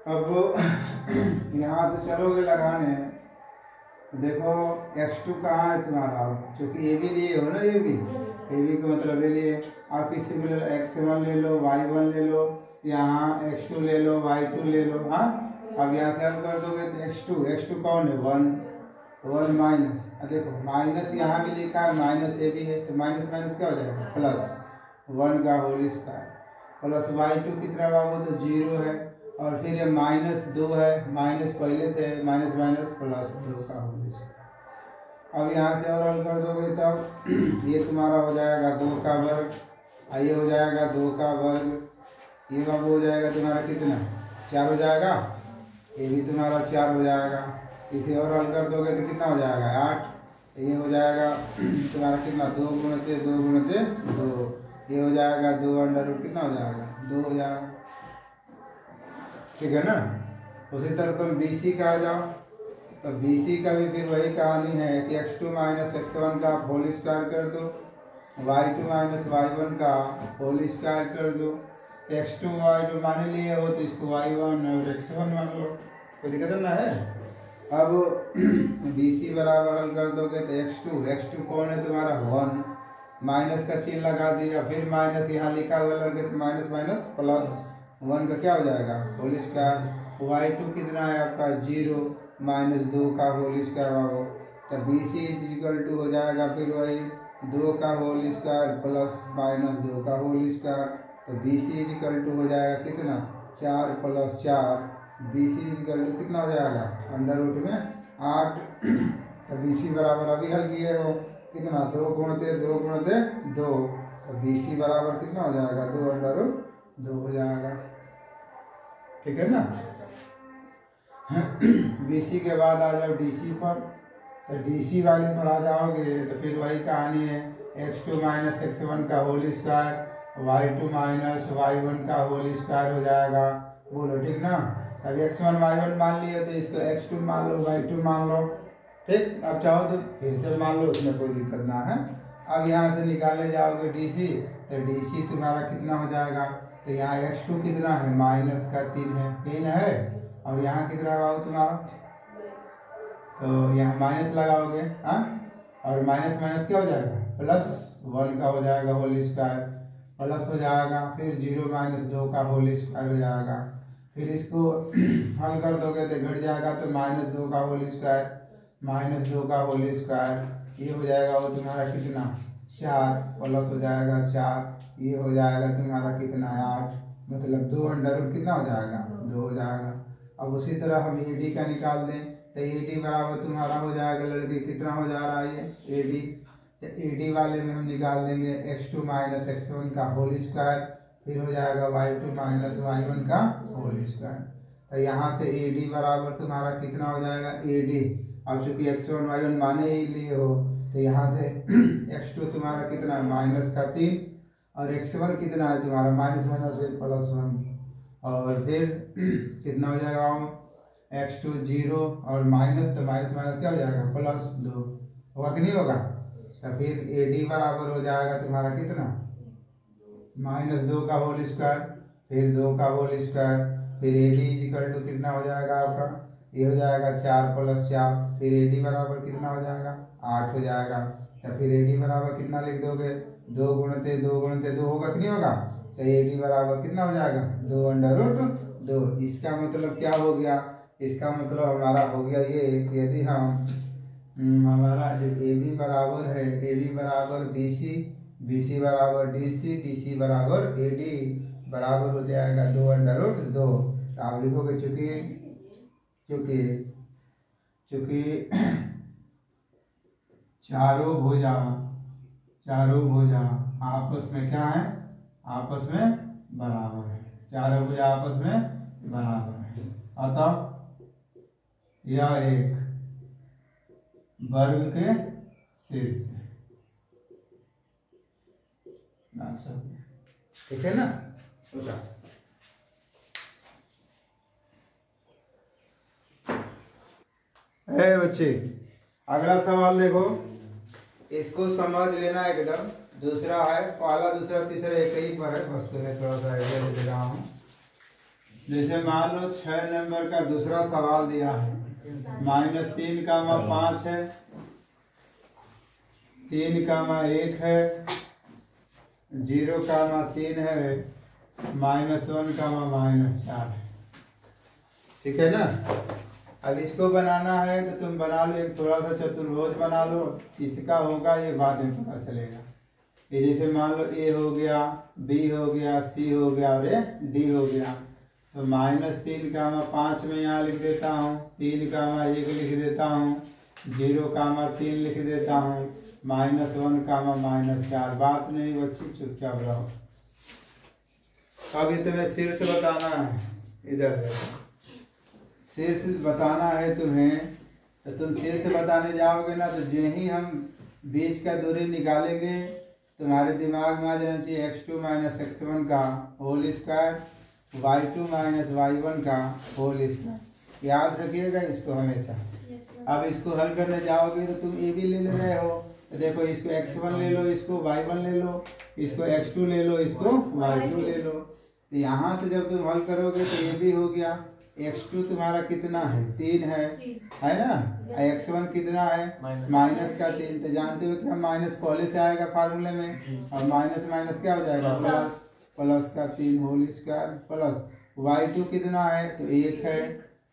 अब यहाँ से चलोगे लगाने, देखो x2 कहाँ है तुम्हारा, क्योंकि ए बी लिए हो ना, ए बी का मतलब ये लिए। आप किसी को ले लो, x1 ले लो, y1 ले लो, यहाँ x2 ले लो, y2 ले लो। हाँ, अब यहाँ से हल कर दोगे तो x2 कौन है, 1 माइनस, देखो माइनस यहाँ भी लिखा है, माइनस ए भी है, तो माइनस माइनस क्या हो जाएगा, प्लस 1 का होल स्क्वायर, प्लस y2 कितना बाबू, तो 0 है, और फिर ये -2 है, माइनस पहले से है, माइनस माइनस प्लस 2 का होल स्क्वायर। अब यहाँ से और हल कर दोगे तब ये तुम्हारा हो जाएगा 2 का वर्ग, ये हो जाएगा 2 का वर्ग, ये बाबू हो जाएगा तुम्हारा कितना, 4 हो जाएगा, ये भी तुम्हारा 4 हो जाएगा। इसे और हल कर दोगे तो कितना हो जाएगा, 8। ये हो जाएगा तुम्हारा कितना, 2 गुणते 2, ये हो जाएगा 2 अंडर रूट कितना हो जाएगा, 2 हो जाएगा। ठीक है ना। उसी तरह तुम BC का आ जाओ, तो BC का भी फिर वही कहानी है कि x2 माइनस x1 का होल स्क्वायर कर दो, y2 माइनस y1 का होल स्क्वायर कर दो। x2 y2 मान लिए हो तो इसको y1 और x1 मान लो, कोई दिक्कत ना है। अब BC बराबर हल कर दोगे तो x2 कौन है तुम्हारा, 1, माइनस का चिन्ह लगा दिया, फिर माइनस यहाँ लिखा हुआ लगे तो माइनस माइनस प्लस 1 का क्या हो जाएगा, होल स्क्वायर। y2 कितना है आपका, 0 माइनस 2 का होल स्क्वायर बाबू, तो BC इक्वल टू हो जाएगा फिर वही 2 का होल स्क्वायर प्लस माइनस 2 का होल स्क्वायर, तो BC इक्वल टू हो जाएगा कितना, 4 प्लस 4, BC इक्वल टू कितना हो जाएगा, अंडर रूट में 8। तो BC बराबर अभी हल किए हो कितना, 2 गुणते 2, तो BC बराबर कितना हो जाएगा, 2 अंडर रूट 2 हो जाएगा। ठीक है ना। BC के बाद आ जाओ DC पर, तो DC वाले पर आ जाओगे तो फिर वही कहानी है, x2 माइनस x1 का whole square, y2 minus y1 का होल स्क्वायर हो जाएगा। बोलो ठीक ना। अब x1 y1 मान लिए तो इसको x2 मान लो, y2 मान लो। ठीक, अब चाहो तो फिर से मान लो, उसमें कोई दिक्कत ना है। अब यहाँ से निकालने जाओगे DC, तो DC तुम्हारा कितना हो जाएगा, तो यहाँ x2 कितना है, माइनस का 3 है, और यहाँ कितना है तुम्हारा, तो यहाँ माइनस लगाओगे, हाँ, और माइनस माइनस क्या हो जाएगा, प्लस 1 का हो जाएगा होल स्क्वायर, प्लस हो जाएगा, फिर 0 माइनस 2 का होल स्क्वायर हो जाएगा। फिर इसको हल कर दोगे तो घट जाएगा, तो -2 का होल स्क्वायर, -2 का होल स्क्वायर, ये हो जाएगा वो तुम्हारा कितना, 4, प्लस हो जाएगा 4, ये हो जाएगा तुम्हारा कितना, 8, मतलब 2 अंडर रूट कितना हो जाएगा, 2 हो जाएगा। अब उसी तरह हम AD का निकाल दें, तो AD बराबर तुम्हारा हो जाएगा लड़के कितना हो जा रहा है ये AD, तो AD वाले में हम निकाल देंगे x2 माइनस x1 का होल स्क्वायर, फिर हो जाएगा y2 माइनस y1 का होल स्क्वायर। तो यहाँ से AD बराबर तुम्हारा कितना हो जाएगा AD, अब चूंकि x1 y1 माने ही लिए हो, तो यहाँ से x2 तुम्हारा कितना है, माइनस का 3, और x1 कितना है तुम्हारा, माइनस माइनस फिर प्लस 1, और फिर कितना हो जाएगा x2 0 और माइनस, तो माइनस माइनस क्या हो जाएगा, प्लस 2 होगा कि नहीं होगा। तो फिर AD बराबर हो जाएगा तुम्हारा कितना, -2 का होल स्क्वायर, फिर 2 का होल स्क्वायर, फिर AD इक्वल टू कितना हो जाएगा आपका, ये हो जाएगा 4 प्लस 4, फिर AD बराबर कितना हो जाएगा, 8 हो जाएगा। तो फिर AD बराबर कितना लिख दोगे, 2 गुणते 2 होगा कि नहीं होगा, तो AD बराबर कितना हो जाएगा, 2 अंडर रूट 2। इसका मतलब क्या हो गया, इसका मतलब हमारा हो गया ये कि यदि हम हमारा जो AB बराबर है, AB बराबर BC बराबर DC बराबर AD बराबर हो जाएगा 2 अंडर रूट 2। तो आप लिखोगे चूंकि चारों भुजा आपस में क्या है, आपस में बराबर है, चारों भुजा आपस में बराबर है, अतः यह एक वर्ग के शीर्ष है। ठीक है ना। बच्चे अगला सवाल देखो, इसको समझ लेना एकदम। दूसरा है, पहला दूसरा तीसरा एक ही पर है, बस तुम्हें थोड़ा सा आइडिया दे रहा हूँ। जैसे मान लो 6 नंबर का दूसरा सवाल दिया है, -3, 5 है, 3, 1 है, 0, 3 है, -1, -4 है। ठीक है ना। अब इसको बनाना है तो तुम बना लो, एक थोड़ा सा चतुर्भुज बना लो, इसका होगा ये बाद में पता चलेगा। ये जैसे मान लो ए हो गया, बी हो गया, सी हो गया और ये डी हो गया। तो -3, 5 में यहाँ लिख देता हूँ, 3, 1 लिख देता हूँ, 0, 3 लिख देता हूँ, -1, -4। बात नहीं बच्ची, चुपचाप रहो। अब ये तुम्हें शीर्ष बताना है, इधर देखो, शीर्ष बताना है तुम्हें। तो तुम शीर्ष बताने जाओगे ना, तो जो ही हम बीच का दूरी निकालेंगे, तुम्हारे दिमाग में आ जाना चाहिए x2 - x1 का होल स्क्वायर, y2 - y1 का होल स्क्वायर। याद रखिएगा इसको हमेशा। अब इसको हल करने जाओगे तो तुम ये भी ले रहे हो, तो देखो इसको x1 ले लो, इसको y1 ले लो, इसको x2 ले लो, इसको y2 ले लो। तो यहाँ से जब तुम हल करोगे तो ये भी हो गया। x2 तुम्हारा कितना है, 3 है ना। x1 कितना है, -3। तो जानते हो कि हम माइनस पहले से आएगा फार्मूले में, और माइनस माइनस क्या हो जाएगा, +3 होल स्क्वायर, प्लस y2 कितना है, तो 1 है,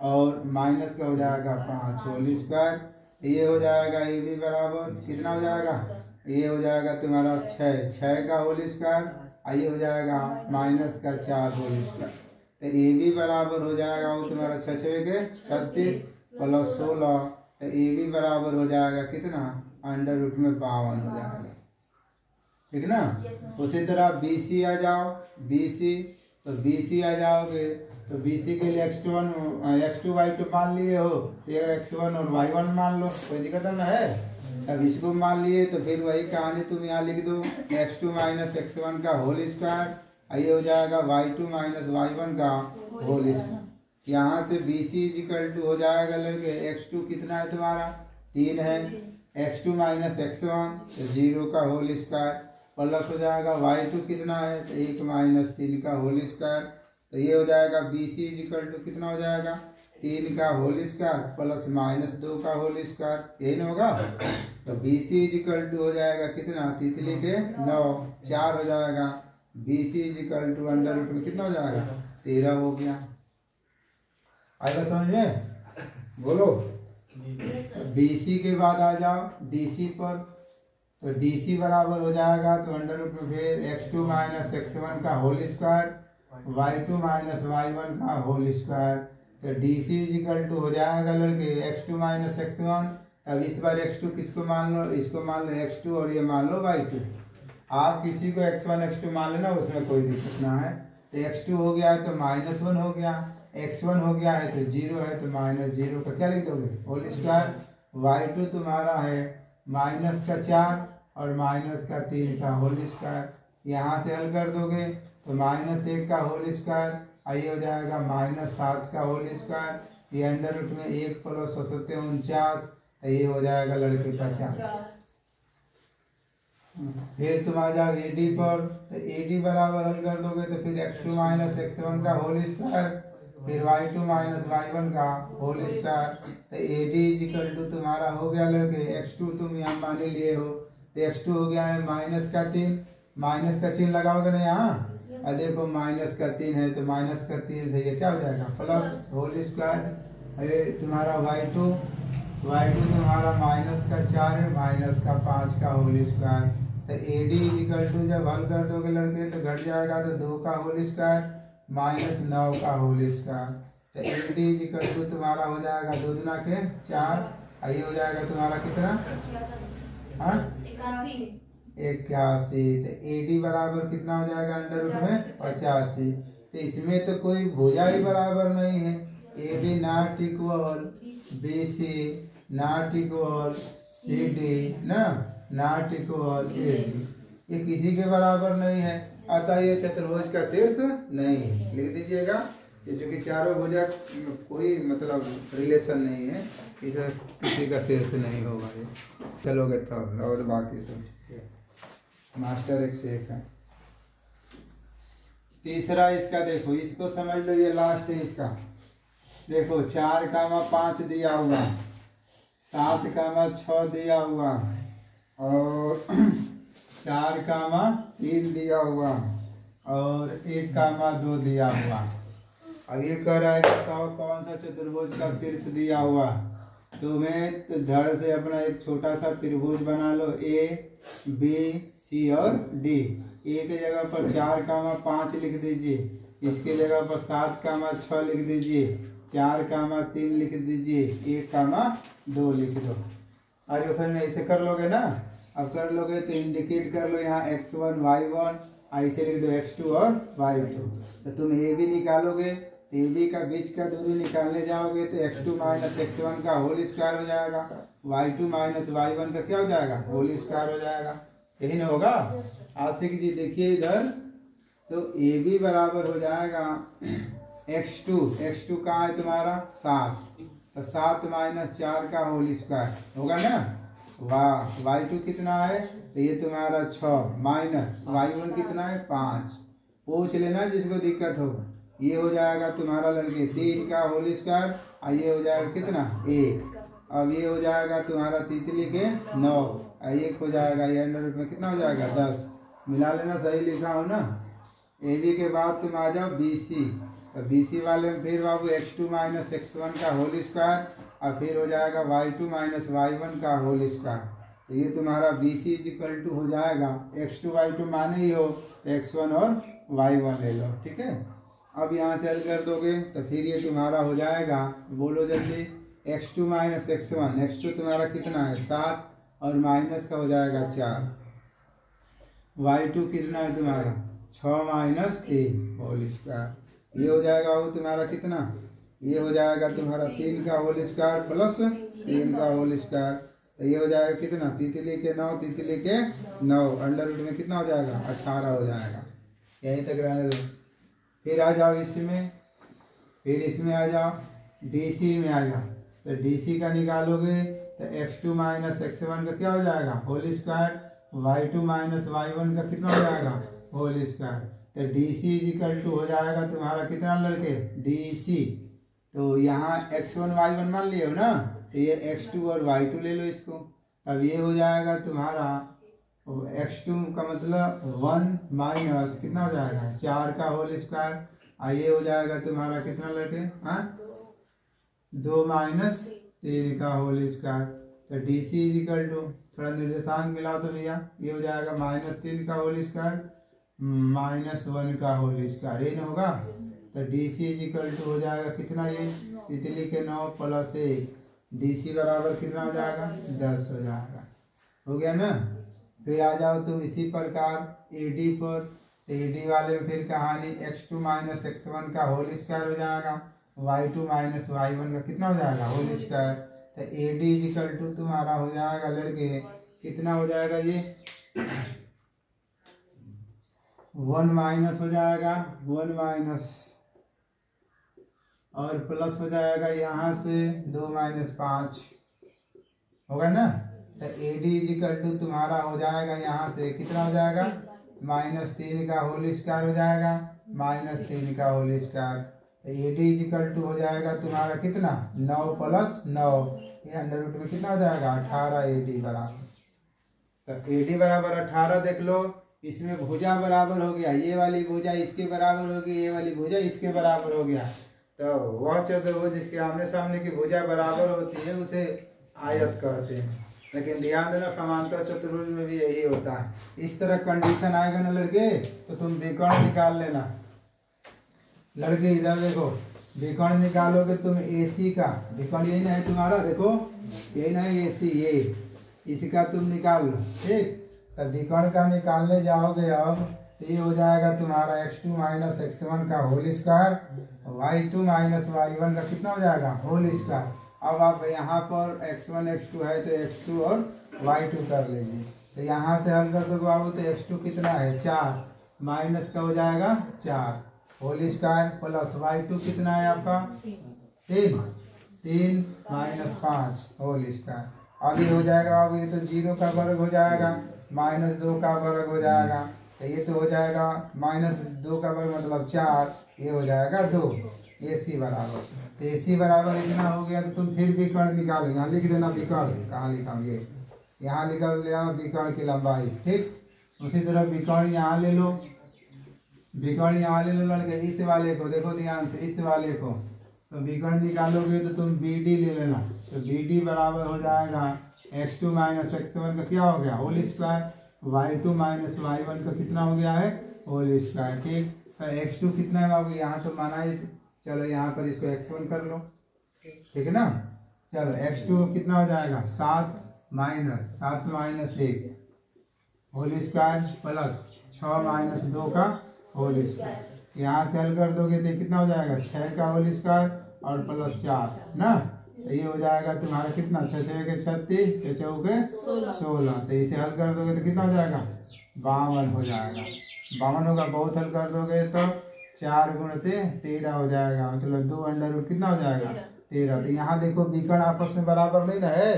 और माइनस का हो जाएगा 5 होल स्क्वायर। ये हो जाएगा ये भी बराबर कितना हो जाएगा, ये हो जाएगा तुम्हारा 6 का होल स्क्वायर, ये हो जाएगा -4 होल स्क्वायर। तो ए भी बराबर हो जाएगा, वो तुम्हारा 6 के 36 प्लस 16। तो ए भी बराबर हो जाएगा कितना, √52 हो जाएगा। ठीक ना। उसी तरह बी सी आ जाओ, बी सी, तो बी सी आ जाओगे तो बी सी के लिए x2 y2 मान लिए हो, ये x1 और y1 मान लो, कोई दिक्कत ना है। अब इसको मान लिए तो फिर वही कहानी तुम यहाँ लिख दो, x2 - x1 का होल स्क्वायर, ये हो जाएगा y2 - y1 का होल स्क्वायर। यहाँ से बी सी = हो जाएगा लड़के, x2 कितना है तुम्हारा, 3 है, x2 - x1 तो 0 का होल स्क्वायर, प्लस हो जाएगा y2 कितना है, तो 1 - 3 का होल स्क्वायर। तो ये हो जाएगा बी सी = कितना हो जाएगा, 3 का होल स्क्वायर प्लस -2 का होल स्क्वायर, यही ना होगा। तो बी सी = हो जाएगा कितना, तितली के 9, 4 हो जाएगा। बी सी = अंडर रूट में कितना हो जाएगा, 13 हो गया। आएगा समझ में, बोलो। बी सी के बाद आ जाओ डी सी पर, तो डी सी बराबर हो जाएगा, तो अंडर रूट में फिर x2 - x1 का होल स्क्वायर, y2 - y1 का होल स्क्वायर। तो डी सी = हो जाएगा लड़के x2 - x1। अब इस बार x2 किसको मान लो, इसको मान लो x2, और ये मान लो y2। आप किसी को x1 x2 मान लेना, उसमें कोई दिक्कत ना है। तो x2 हो गया है तो -1 हो गया, x1 हो गया है तो 0 है, तो -0 का क्या लिख दोगे, होल स्क्वायर। y2 तुम्हारा है -4 और -3 का होल स्क्वायर। यहाँ से हल कर दोगे तो -1 का होल स्क्वायर, ये हो जाएगा -7 का होल स्क्वायर, ये अंडर रूट में 1 + 7 49, तो ये हो जाएगा लड़के 50। फिर तुम आ जाओ ए डी पर, तो ए डी बराबर हल कर दोगे तो फिर x2 - x1 का होल स्क्वायर, फिर y2 - y1 का होल स्क्वायर। तो ए डी = तुम्हारा हो गया लड़के, x2 तुम यहाँ मान लिए हो, तो x2 हो गया है -3, माइनस का चिन्ह लगाओगे ना यहाँ, और देखो -3 है, तो -3 से ये क्या हो जाएगा, प्लस होल स्क्वायर। ये तुम्हारा y2 तुम्हारा -4 है, -5 का होल स्क्वायर। तो ए डी = जब हल कर दोगे लड़के तो घट जाएगा, तो 2 का होल स्क्वायर -9 का होल स्क्वायर। तो ए डी = तुम्हारा हो जाएगा 2 दूना के 4, ये हो जाएगा तुम्हारा कितना, 81। तो ए डी बराबर कितना हो जाएगा, अंडर रूट में 85। तो इसमें तो कोई भुजा ही बराबर नहीं है, A B not equal B C not equal C D ना, नॉट इक्वल ए डी, ये किसी के बराबर नहीं है, अतः ये चतुर्भुज का शीर्ष नहीं है। लिख दीजिएगा, ये चूंकि चारों भुजा कोई मतलब रिलेशन नहीं है, इसे किसी का शीर्ष नहीं होगा ये। चलोगे तब, और बाकी सब मास्टर एक से एक है। तीसरा इसका देखो, इसको समझ लो, ये लास्ट है इसका। देखो 4,5 दिया हुआ, 7,6 दिया हुआ, और 4,3 दिया हुआ, और 1,2 दिया हुआ। अब ये कह रहा है कि बताओ कौन सा चतुर्भुज का शीर्ष दिया हुआ। तुम्हें तो धड़ से अपना एक छोटा सा त्रिभुज बना लो, ए बी सी और डी। ए की जगह पर 4,5 लिख दीजिए, इसके जगह पर 7,6 लिख दीजिए, 4,3 लिख दीजिए, 1,2 लिख दो। और ये में ऐसे कर लोगे ना। अब कर लोगे तो इंडिकेट कर लो यहाँ x1 y1, ऐसे लिख दो x2 और y2। तो तुम ए भी निकालोगे, ए बी का बीच का दूरी निकालने जाओगे तो x2 माइनस x1 का होल स्क्वायर हो जाएगा, y2 माइनस y1 का क्या हो जाएगा, होल स्क्वायर हो जाएगा। यही ना होगा। आशिक जी देखिए इधर, तो ए बी बराबर हो जाएगा x2 कहाँ है तुम्हारा 7, तो 7 माइनस 4 का होल स्क्वायर होगा ना। वाह, y2 कितना है, तो ये तुम्हारा 6 माइनस y1 कितना है 5। पूछ लेना जिसको दिक्कत होगा। ये हो जाएगा तुम्हारा लड़के 3 का होल स्क्वायर, और ये हो जाएगा कितना 1। अब ये हो जाएगा तुम्हारा तितली के 9, 1 हो जाएगा, ये अंडर रूट में कितना हो जाएगा 10। मिला लेना, सही लिखा हो ना। ए बी के बाद तुम आ जाओ बी सी, तो बी सी वाले में फिर बाबू x2 माइनस x1 का होल स्क्वायर, और फिर हो जाएगा y2 माइनस y1 का होल स्क्वायर। तो ये तुम्हारा बी सी इक्वल टू हो जाएगा, x2 y2 माने ही हो तो x1 और y1 ले लो, ठीक है। अब यहाँ से हल कर दोगे तो फिर ये तुम्हारा हो जाएगा, बोलो जल्दी, x2 माइनस x1, x2 तुम्हारा कितना है 7, और माइनस का हो जाएगा 4, y2 कितना है तुम्हारा 6 माइनस 3 होल स्क्वायर। ये हो जाएगा वो तुम्हारा कितना, ये हो जाएगा तुम्हारा 3 का होल स्क्वायर प्लस 3 का होल स्क्वायर। तो ये हो जाएगा कितना, तितली के 9, तितली के 9, अंडर रूट में कितना हो जाएगा 18 हो जाएगा। यहीं तक रहने दो। फिर आ जाओ इसमें, फिर इसमें आ जाओ, DC में आ जाओ, तो DC का निकालोगे तो x2 माइनस x1 का क्या हो जाएगा whole square, y2 minus y1 का कितना हो जाएगा होल स्क्वायर। तो DC इक्वल टू हो जाएगा तुम्हारा कितना लड़के DC, तो यहाँ x1 y1 मान लिए हो ना, तो ये x2 और y2 ले लो इसको। अब ये हो जाएगा तुम्हारा x2 का मतलब 1 माइनस कितना हो जाएगा 4 का होल स्क्वायर, और ये हो जाएगा तुम्हारा कितना लड़के 2 माइनस 3 का होल स्क्वायर। तो DC इक्वल टू, थोड़ा निर्देशांक मिलाओ तो भैया, ये हो जाएगा -3 का होल स्क्वायर -1 का होल स्क्वायर, ये ना होगा। तो DC इक्वल टू हो जाएगा कितना, ये तितली के 9 प्लस 1, DC बराबर कितना हो जाएगा 10 हो जाएगा। हो गया ना। फिर आ जाओ तुम इसी प्रकार AD पर, तो AD वाले में फिर कहानी x2 माइनस x1 का होल स्क्वायर हो जाएगा, y2 माइनस y1 का कितना हो जाएगा होल स्क्वायर। तो AD इक्वल टू तुम्हारा हो जाएगा लड़के कितना हो जाएगा, ये 1 माइनस हो जाएगा 1 माइनस, और प्लस हो जाएगा यहाँ से 2 माइनस 5 होगा ना। तो AD इक्वल टू तुम्हारा हो जाएगा यहाँ से कितना हो जाएगा -3 का होल स्क्वायर हो जाएगा, -3 का होल स्क्वायर। तो AD इक्वल टू हो जाएगा तुम्हारा कितना 9 प्लस 9, ये अंडर रूट में कितना हो जाएगा 18 AD बराबर। तो AD बराबर 18 देख लो। इसमें भुजा बराबर हो गया, ये वाली भुजा इसके बराबर होगी, ये वाली भुजा इसके बराबर हो गया। तो वह चतुर्भुज जिसके आमने सामने की भुजा बराबर होती है उसे आयत कहते हैं। लेकिन ध्यान देना समांतर चतुर्भुज में भी यही होता है। इस तरह कंडीशन आएगा ना लड़के, तो तुम विकर्ण निकाल लेना। लड़के इधर देखो, विकर्ण निकालोगे तुम AC का, विकर्ण यही ना है तुम्हारा, देखो यही ना है AC, ये इसका तुम निकाल लो, ठीक। तब विकर्ण का निकालने जाओगे अब, तो ये हो जाएगा तुम्हारा x2 माइनस x1 का whole square, y2 minus y1 का कितना हो जाएगा होल स्क्वायर। अब आप यहाँ पर x1 x2 है तो x2 और y2 कर लीजिए। तो यहाँ से हल कर दो बाबू, तो x2 कितना है 4, माइनस का हो जाएगा 4 होल स्क्वायर, प्लस y2 कितना है आपका 3 माइनस 5 होल स्क्वायर। अब ये हो जाएगा, अब ये तो 0 का वर्ग हो जाएगा, -2 का वर्ग हो जाएगा, तो ये तो हो जाएगा -2 का वर्ग मतलब 4, ये हो जाएगा 2। AC बराबर, तो AC बराबर इतना हो गया। तो तुम फिर विकर्ण निकालो, यहाँ लिख देना विकर्ण, कहाँ लिखा हूँ ये, यहाँ निकाल लेना विकर्ण की लंबाई। ठीक, उसी तरह विकर्ण यहाँ ले लो, विकर्ण यहाँ ले लो लड़के, इस वाले को देखो ध्यान से, इस वाले को। तो विकर्ण निकालोगे तो तुम BD ले लेना, तो BD बराबर हो जाएगा x2 - x1 का क्या हो गया होल स्क्वायर, y2 - y1 का कितना हो गया है होल स्क्वायर। ठीक, तो x2 कितना है बाबू, यहाँ तो माना ही, चलो यहाँ पर इसको x1 कर लो, ठीक है ना। चलो x2 कितना हो जाएगा 7 - 1 होल स्क्वायर प्लस 6 - 2 का होल स्क्वायर। यहाँ से हल कर दोगे तो कितना हो जाएगा 6 का होल स्क्वायर और प्लस 4 ना, तो ये हो जाएगा तुम्हारा कितना 6 के 36, 6 के 16। तो इसे हल कर दोगे तो कितना हो जाएगा 52 हो जाएगा। 52 होगा, बहुत हल कर दोगे तो 4 × 13 हो जाएगा, मतलब 2 कितना हो जाएगा 13। तो यहाँ देखो विकर्ण आपस में बराबर नहीं ना है,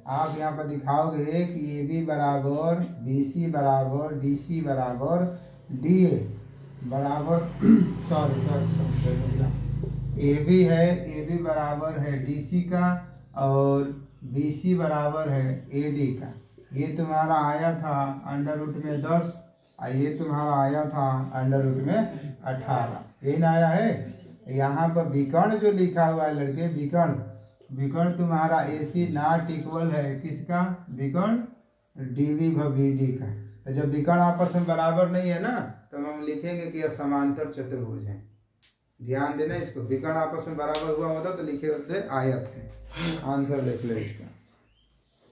आप यहाँ पर दिखाओगे कि AB बराबर BC बराबर DC बराबर DA बराबर AB है, AB बराबर है DC का और BC बराबर है AD का। ये तुम्हारा आया था √10 और ये तुम्हारा आया था √18, ये ना आया है। यहाँ पर विकर्ण जो लिखा हुआ है लड़के, विकर्ण तुम्हारा AC नॉट इक्वल है किसका, विकर्ण DB/BD का। तो जब विकर्ण आपस में बराबर नहीं है ना, तो हम लिखेंगे कि यह समांतर चतुर्भुज है। ध्यान देना इसको, विकर्ण आपस में बराबर हुआ होता तो लिखे होते आयत है। आंसर देख लो इसका।